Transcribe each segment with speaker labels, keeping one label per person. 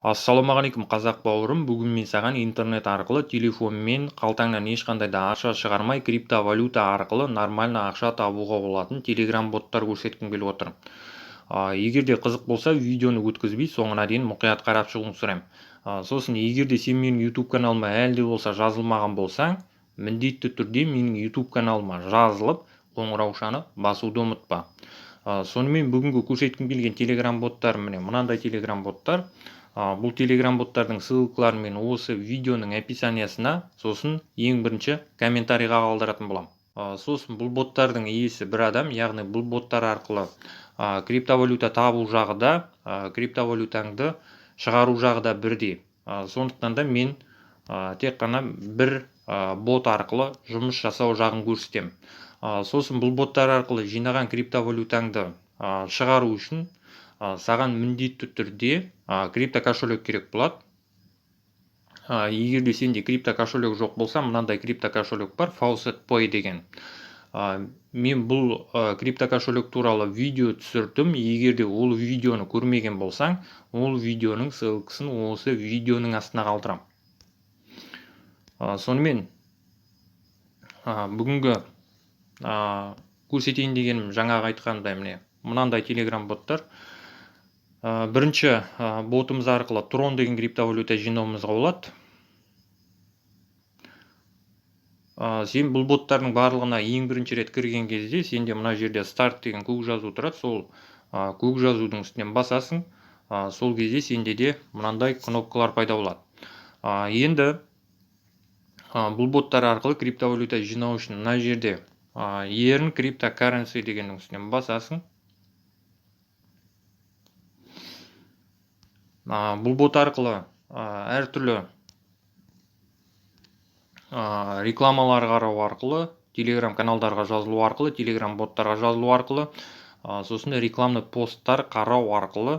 Speaker 1: Ассалаумағалейкум қазақ бауырым. Бүгін мен саған интернет арқылы телефонмен қалтаңнан ешқандай да ақша шығармай криптовалюта арқылы нормально ақша табуға болатын телеграм боттар көрсеткім келіп отыр. Егер де қызық болса, видеоны өткізбей соңына дейін мұқият қарап шығуын сұраймын. Сосын егер де сен менің YouTube каналыма әлі де болса жазылмаған болсаң, міндетті түрде менің YouTube каналыма жазылып, қоңыраушаны басуды ұмытпа. Сонымен бүгінгі көрсеткім келген телеграм боттар міне мынандай телеграм боттар. Бұл телеграм боттардың ссылкаларын мен осы видеоның описаниясына, сосын ең бірінші комментарийға қалдыратын болам. Сосын бұл боттардың иесі бір адам, яғни бұл боттар арқылы криптовалюта табу жағы да, криптовалютаңды шығару жағы да бірдей. Сондықтан да мен тек қана бір бот арқылы жұмыс жасау жағын көрсетемін. Сосын бұл боттар арқылы жинаған криптовалютаңды шығару үшін саған міндетті түрде крипто кошелек керек болады. Егер де сенде крипто кошелек жоқ болса, мынандай крипто кошелек бар, Faucet Pay деген. Мен бұл крипто кошелек туралы видео түсірдім. Егер де ол видеоны көрмеген болсаң, ол видеоның ссылкасын осы видеоның астына қалдырам. Сонымен бүгінгі көрсетейін дегенім жаңағы айтқандай міне мынандай телеграм боттар. Бірінші ботымыз арқылы Tron деген криптовалюта жинауымызға болады. Сен бұл боттардың барлығына ең бірінші рет кірген кезде сенде мына жерде старт деген көк жазу тұрады. Сол көк жазудың үстінен басасың. Сол кезде сенде де мынандай кнопкалар пайда болады. Енді бұл боттар арқылы криптовалюта жинау үшін мына жерде Earn Cryptocurrency дегеннің үстінен басасың. Бұл бот арқылы әртүрлі рекламалар қарау арқылы, телеграм каналдарға жазылу арқылы, телеграм боттарға жазылу арқылы, сосын рекламны посттар қарау арқылы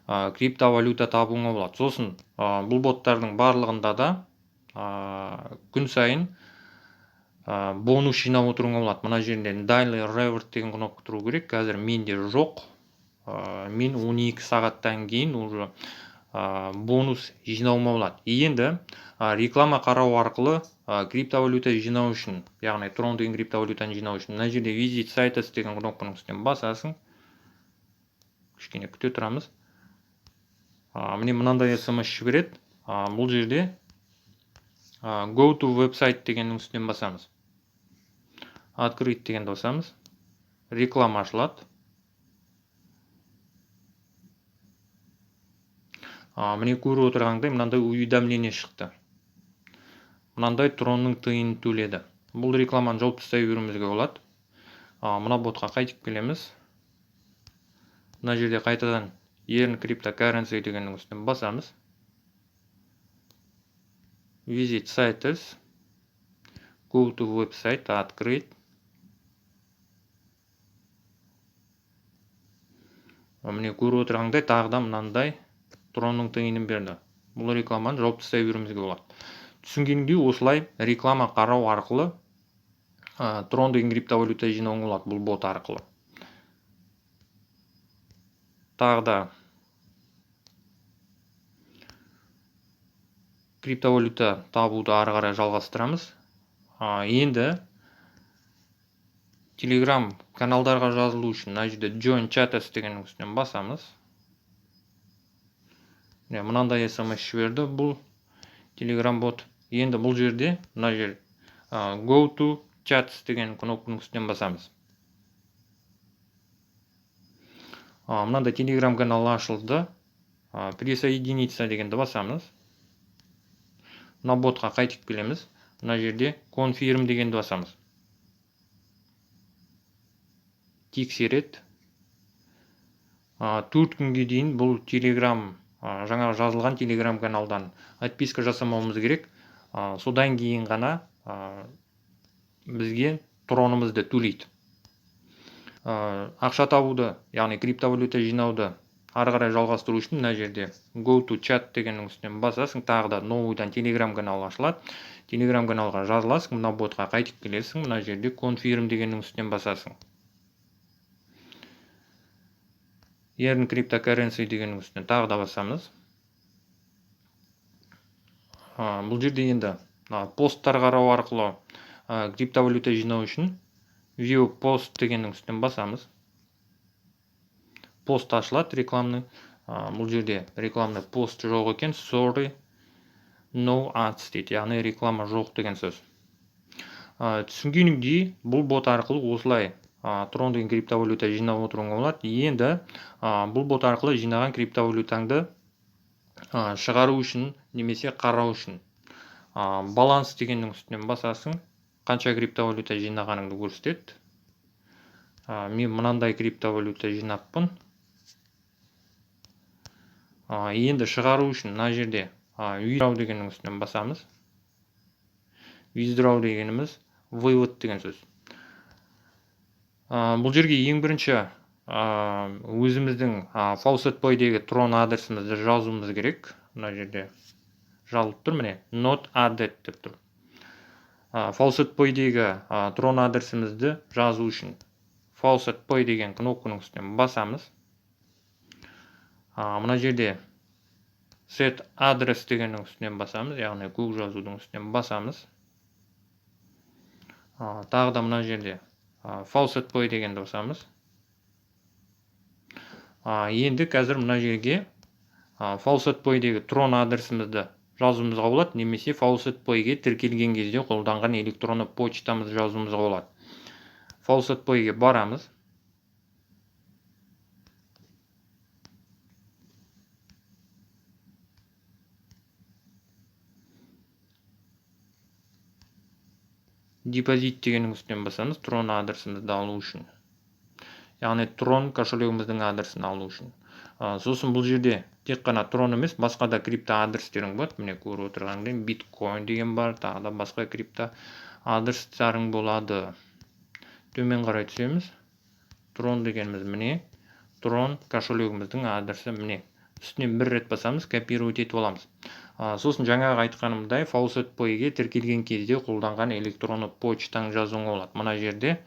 Speaker 1: криптовалюта табуыңа болады. Сосын бұл боттардың барлығында да күн сайын бонус жинап отыруыңа болады. Мына жерінде Daily Reward деген кнопка тұру керек. Қазір менде жоқ. Мен 12 сағаттан кейін уже бонус жинауыма болады. Енді реклама қарау арқылы криптовалюта жинау үшін, яғни Tron деген криптовалютаны жинау үшін, мына жерде Visit Sites деген кнопканың үстінен басасың. Кішкене күте тұрамыз. Міне мынандай SMS жібереді. Бұл жерде Go to website дегеннің үстінен басамыз. Открыть дегенді басамыз. Реклама ашылады. Міне көріп отырғандай мынандай уведомление шықты. Мынандай Tronның тиынын төледі. Бұл рекламаны жауып тастай беруімізге болады. Мына ботқа қайтып келеміз. Мына жерде қайтадан Earn Cryptocurrency дегеннің үстінен басамыз. Visit Sites, Go to website, открыть. Міне көріп отырғандай тағы да мынандай Tronның тиынын берді. Бұл рекламаны жауып тастай беруімізге болады. Түсінгеніңдей осылай реклама қарау арқылы Tron деген криптовалюта жинауыңа болады бұл бот арқылы. Тағы да криптовалюта табуды ары қарай жалғастырамыз. Енді Telegram каналдарға жазылу үшін мына жерде Join Chats дегеннің үстінен басамыз. Мынандай SMS жіберді бұл Telegram бот. Енді бұл жерде мына жер Go to Chats деген кнопканың үстінен басамыз. Мынандай Telegram каналы ашылды. Присоединиться дегенді басамыз. Мына ботқа қайтып келеміз. Мына жерде Confirm дегенді басамыз. Тексереді. 4 күнге дейін бұл Telegram жаңа жазылған Telegram каналдан отписка жасамауымыз керек. Содан кейін ғана бізге Tron'ымызды төлейді. Ақша табуды, яғни криптовалюта жинауды ары қарай жалғастыру үшін мына жерде Go to Chat дегеннің үстінен басасың. Тағы да новыйдан Telegram каналы ашылады. Telegram каналға жазыласың. Мына ботқа қайтып келесің. Мына жерде Confirm дегеннің үстінен басасың. Earn Cryptocurrency дегеннің үстінен тағы да басамыз. Бұл жерде енді посттар қарау арқылы криптовалюта жинау үшін view post дегеннің үстінен басамыз. Пост ашылады рекламный. Бұл жерде рекламный пост жоқ екен. Sorry, no ads дейді. Яғни реклама жоқ деген сөз. Түсінгеніңдей, бұл бот арқылы осылай Tron деген криптовалюта жинап отыруыңа болады. Енді бұл бот арқылы жинаған криптовалютаңды шығару үшін немесе қарау үшін баланс дегеннің үстінен басасың. Қанша криптовалюта жинағаныңды көрсетеді. Мен мынандай криптовалюта жинаппын. Енді шығару үшін мына жерде withdraw дегеннің үстінен басамыз. Withdraw дегеніміз вывод деген сөз. Бұл жерге ең бірінші өзіміздің faucetpay-дегі Tron адресімізді жазуымыз керек. Мына жерде жазылып тұр, міне, not added деп тұр. Faucetpay-дегі Tron адресімізді жазу үшін faucetpay деген кнопканың үстінен басамыз. Мына жерде set address дегеннің үстінен басамыз, яғни көк жазудың үстінен басамыз. Тағы да мына жерде faucetpay дегенді басамыз. Енді қазір мына жерге faucetpay-дегі Tron адресімізді жазуымызға болады, немесе faucetpay-ге тіркелген кезде қолданған электронды почтамызды жазуымызға болады. Faucetpay-ге барамыз. Депозит дегеннің үстінен басамыз, Tron адресімізді алу үшін. Яғни Tron кошелегіміздің адресін алу үшін. Сосын бұл жерде тек қана Tron емес, басқа да крипто адрестерің болады. Міне көріп отырғандай Bitcoin деген бар, тағы да басқа крипто адрестерің болады. Төмен қарай түсеміз. Tron дегеніміз міне, Tron кошелегіміздің адресі міне. Үстінен бір рет басамыз, копировать етіп аламыз. Сосын жаңағы айтқанымдай faucetpay-ге тіркелген кезде қолданған электронды почтаң жазуыңа болады. Мына жерде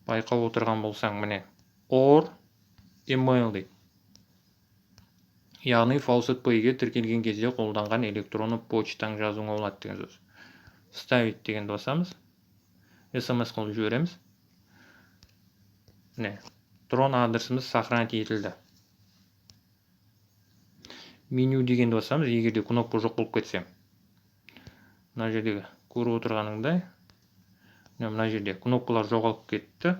Speaker 1: байқап отырған болсаң, міне, or email дейді. Яғни faucetpay-ге тіркелген кезде қолданған электронды почтаң жазуыңа болады деген сөз. Ставить дегенді басамыз. SMS қылып жібереміз. Міне, Tron адресіміз сохранить етілді. Меню дегенді басамыз, егерде кнопка жоқ болып кетсе. Мына жердегі көріп отырғаныңдай, мына жерде кнопкалар жоғалып кетті.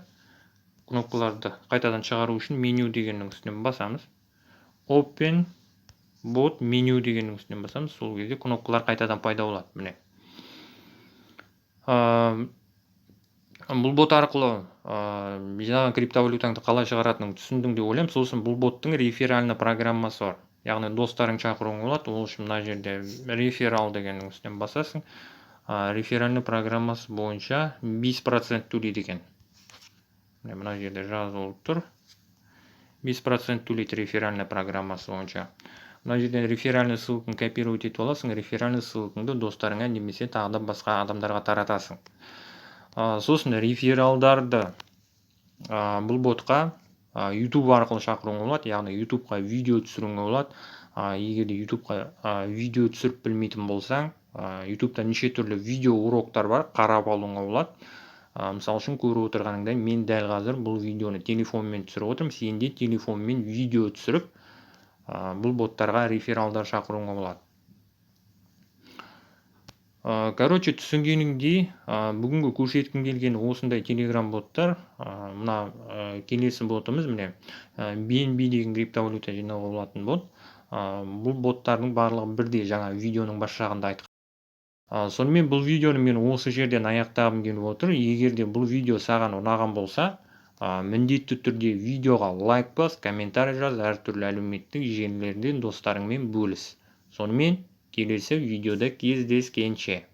Speaker 1: Кнопкаларды қайтадан шығару үшін меню дегеннің үстінен басамыз. Open bot меню дегеннің үстінен басамыз. Сол кезде кнопкалар қайтадан пайда болады. Міне. Бұл бот арқылы жинаған криптовалютаңды қалай шығаратының түсіндің деп ойлаймын. Сосын бұл боттың реферальный программасы бар. Яғни достарың шақыруың болады. Ол үшін мына жерде реферал дегеннің үстінен басасың. Реферальный программасы бойынша 5% төлейді екен. Мына жерде жазылып тұр. 5% төлейді реферальный программасы бойынша. Мына жерде реферальный ссылканы копировать етіп аласың. Реферальный ссылкаңды достарыңа немесе тағы да басқа адамдарға таратасың. Сосын рефералдарды бұл ботқа YouTube арқылы шақыруыңа болады, яғни YouTube-қа видео түсіруіңа болады. Егерде YouTube-қа видео түсіріп білмейтін болсаң, YouTube-та неше түрлі видео уроктар бар, қарап алуыңа болады. Мысал үшін көріп отырғаныңдай, мен дәл қазір бұл видеоны телефонмен түсіріп отырмын. Сен де телефонмен видео түсіріп, бұл боттарға рефералдар шақыруыңа болады. Короче, түсінгеніңдей, бүгінгі көрсеткім келген осындай телеграм боттар. Мына келесі ботымыз міне BNB деген криптовалюта жинауға болатын бот. Бұл боттардың барлығы бірдей жаңа видеоның бас жағында айтқан. Сонымен бұл видеоны мен осы жерден аяқтағым келіп отыр. Егерде бұл видео саған ұнаған болса, міндетті түрде видеоға лайк бас, комментарий жаз, әртүрлі әлеуметтік желілерде достарыңмен бөліс. Сонымен келесі видеода кездескенше.